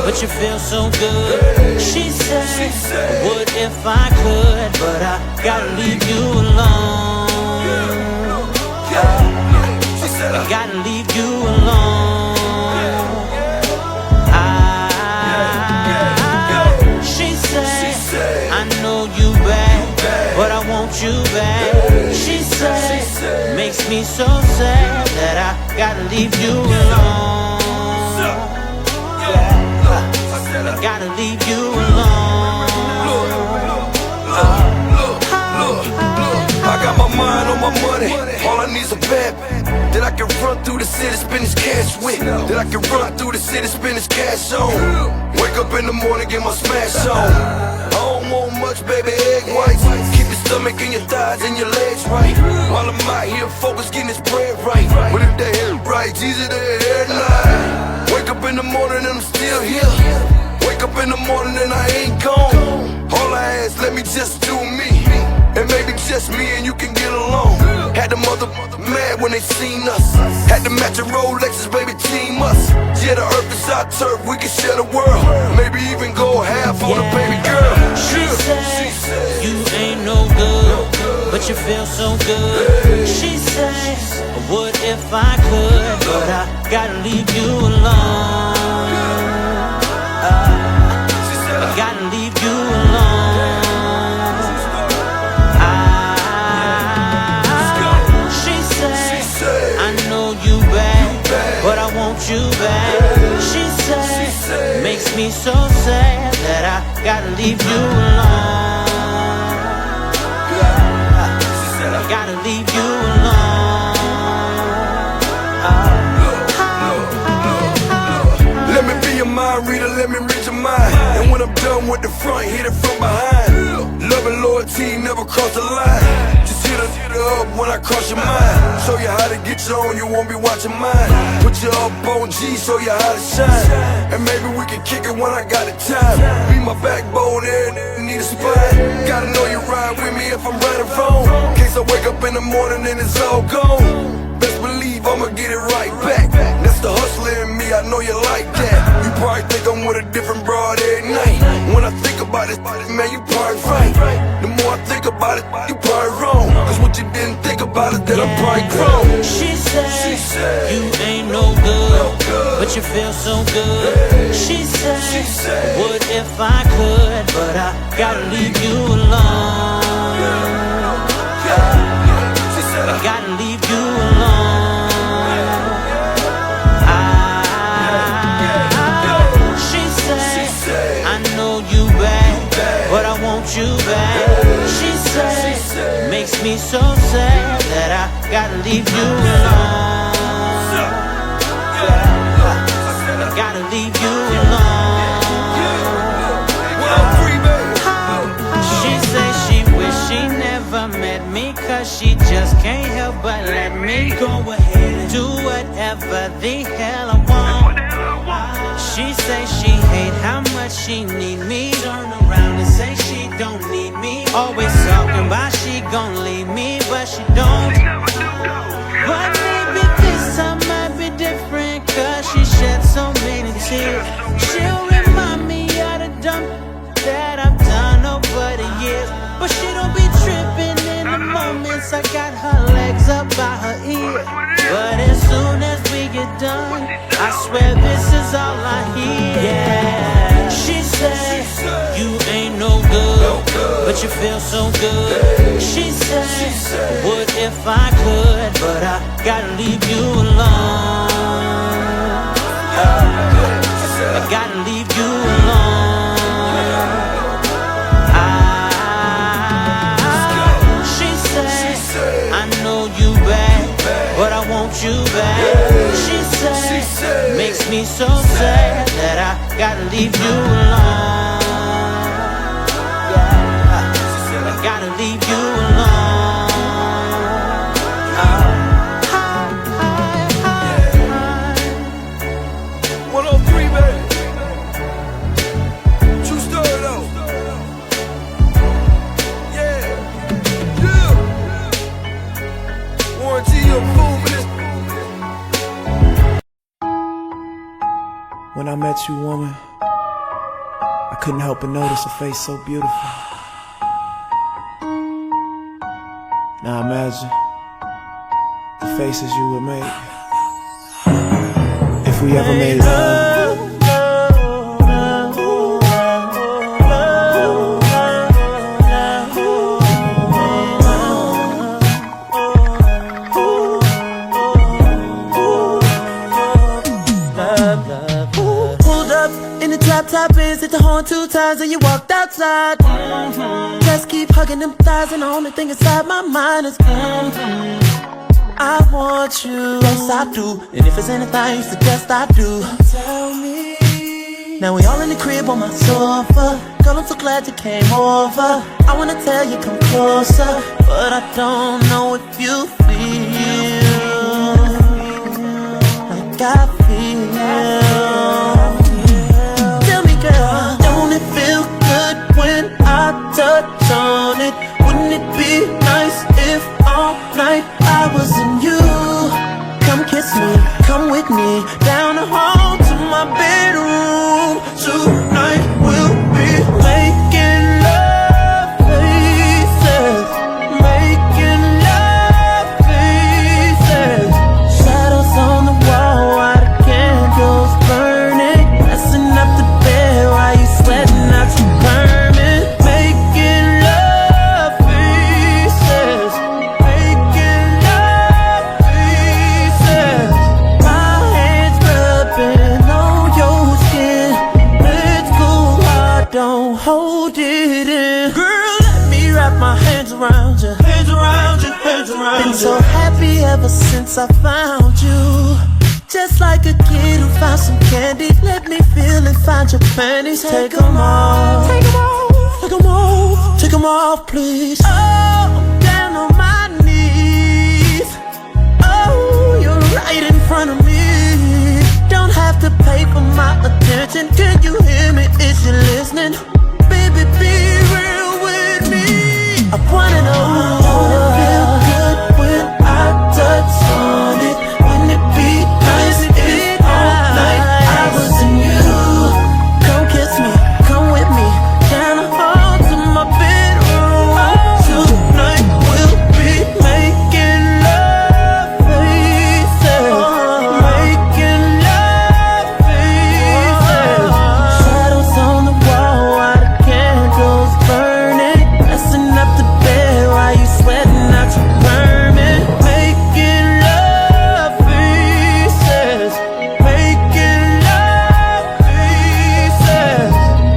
but you feel so good. She said, what if I could, but I gotta leave you alone. I gotta leave you alone. She said, I know you bad, but I want you back. She said, makes me so sad that I gotta leave you alone. I gotta leave you alone. I got my mind on my money. All I need's a bad that I can run through the city, spend this cash with. That I can run through the city, spend this cash on. Wake up in the morning, get my smash on. I don't want much, baby, egg whites. Keep your stomach and your thighs and your legs right. While I'm out here focused, getting this bread right. But if they head right, Jesus, they head right. Wake up in the morning and I'm still here. Wake up in the morning and I ain't gone. All I ask, let me just do me. And maybe just me and you can get along. Had the mother mad when they seen us. Had the matching Rolexes, baby, team us. Yeah, the earth is our turf, we can share the world. Maybe even go half on a baby girl. She said, you ain't no good, but you feel so good. She says, what if I could, but I gotta leave you alone. I gotta leave you alone. But I want you back. She said, makes me so sad that I gotta leave you alone. I gotta leave you alone. Let me be your mind reader, let me read your mind. And when I'm done with the front, hit it from behind. Love and loyalty never cross the line. Just hit it up when I cross your mind. Show you how to get you on, you won't be watching mine. Put you up on G, show you how to shine. And maybe we can kick it when I got the time. Be my backbone and need a spine. Gotta know you ride with me if I'm right or wrong. In case I wake up in the morning and it's all gone. Best believe I'ma get it right back. That's the hustler in me, I know you like that. You probably think I'm with a different broad every night. When I think about it, man, you probably right. The more I think about it, you probably wrong. Cause what you didn't think about it, that I'm probably grown. She said, you ain't no good, but you feel so good. She said, what if I could, but I gotta leave you alone. I gotta leave you alone. She said, I know you bad, but I want you back. She said, makes me so sad that I gotta leave you alone. I gotta leave you alone. She said she wish she never met me, cause she just can't help but let me go ahead and do whatever the hell I want. She say she hate how much she need me. Turn around and say she don't need me. Always talking about she gon' leave me, but she don't. But maybe this time might be different, cause she shed so many tears. She'll remind me of the dumb that I've done over the years. But she don't be tripping in the moments I got her legs up by her ear. But as soon as we get done, I swear this is all I hear. Yeah. She said, you ain't no good, but you feel so good. She said, what if I could, but I gotta leave you alone. I gotta leave you alone. She said, I know you bad, but I want you back. She said, makes me so sad that I gotta leave you alone. I gotta leave you alone. 103, baby. True story, though. Yeah. Warranty your food for this. When I met you, woman, couldn't help but notice a face so beautiful. Now imagine the faces you would make if we ever made love. Top is hit the horn 2 times and you walked outside. Just keep hugging them thighs and the only thing inside my mind is I want you. Yes I do. And if it's anything you suggest I do. Tell me. Now we all in the crib on my sofa. Girl I'm so glad you came over. I wanna tell you come closer, but I don't know if you feel like I feel. When I touch on it, wouldn't it be nice if all night I was in you? Come kiss me, come with me, down the hall to my bedroom. Tonight we'll be making love faces, making love faces. Shadows on the wall while the candles burning, messing up the bed while you sweating out your burn. Don't hold it in. Girl, let me wrap my hands around you. Hands around you, hands around you. Been so happy ever since I found you. Just like a kid who found some candy. Let me feel and find your panties. Take them off. Take them off. Take them off. Take them off, please. Oh, I'm down on my knees. Oh, you're right in front of me. Don't have to pay for my attention. Can you hear me? Is you listening? Baby, be real with me. I wanna know, don't it feel good when I touch on it? Wouldn't it be nice if all night I was in you? Come kiss me, come with me, down the hall to my bedroom. Tonight we'll be making love faces, making love faces. Shadows on the wall while the candles burning, messing up the bed while you sweating out your vermin. Making love faces, making love faces.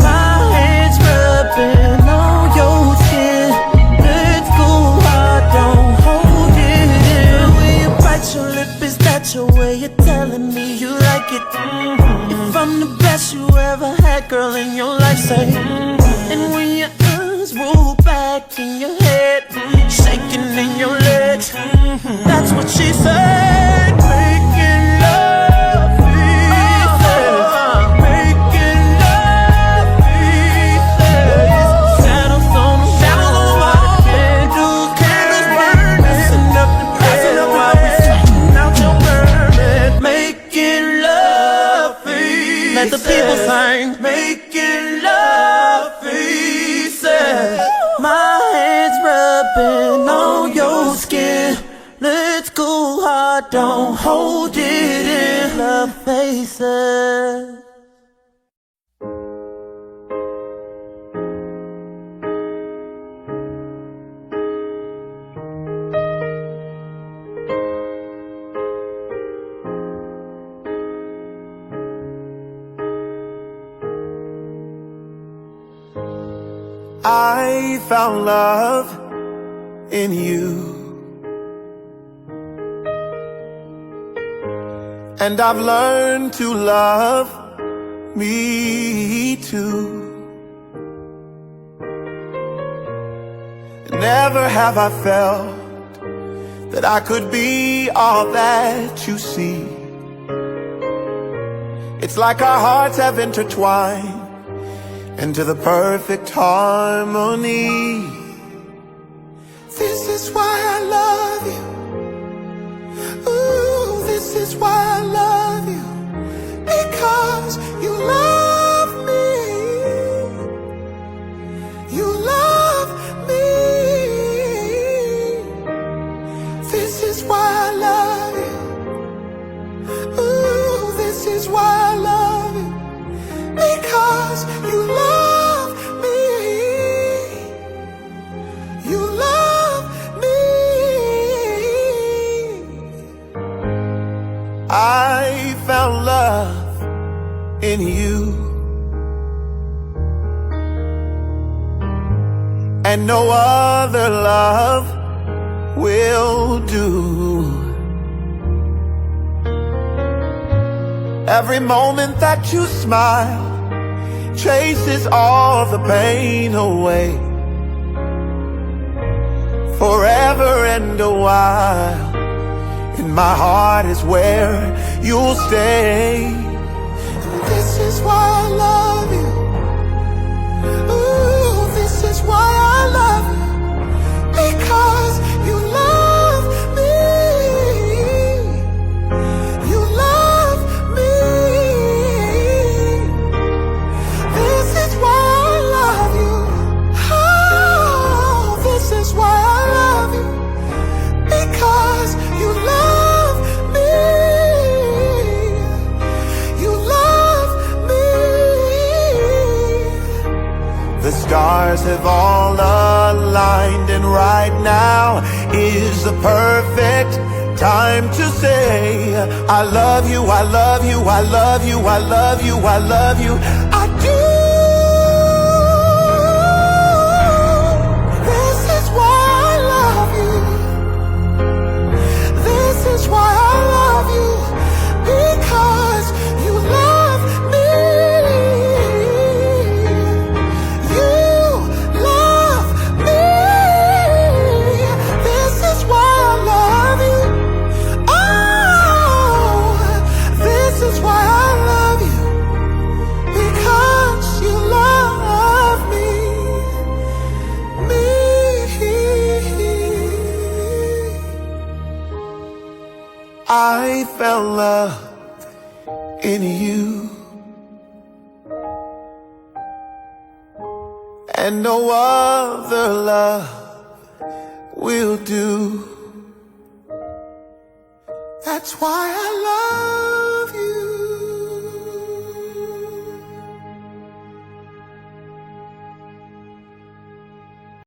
My hands rubbing on your skin. Let's go hard, don't hold it in. When you bite your lip, is that your way of telling me you like it? If I'm the best you ever had, girl, in your life, say. And when your arms roll back in your head, shaking in your legs, that's what she said. Making love faces, making love faces. Shadows on the wall, candles burning, messing up the bed while we sweating out your vermin. Making love faces. Let the people sing. Making love faces. My hands rubbing on your skin. Let's go hard, don't hold it in. Love faces. I found love in you, and I've learned to love me too. Never have I felt that I could be all that you see. It's like our hearts have intertwined into the perfect harmony. This is why I love you. Ooh, this is why I love you. Because you love me. why I love you, because you love me. You love me. I found love in you, and no other love will do. Every moment that you smile chases all the pain away. Forever and a while, in my heart is where you'll stay. And this is why I love you. Ooh, this is why I love you, because you love me. You love me. This is why I love you. Oh, this is why I love you, because you love me. You love me. The stars have all aligned, and right now is the perfect time to say, I love you, I love you, I love you, I love you, I love you, I do. This is why I love you. This is why I love you, because you love me. You love me. This is why I love you. Oh, this is why I love you, because you love me. I found love in you, and no other love will do. That's why I love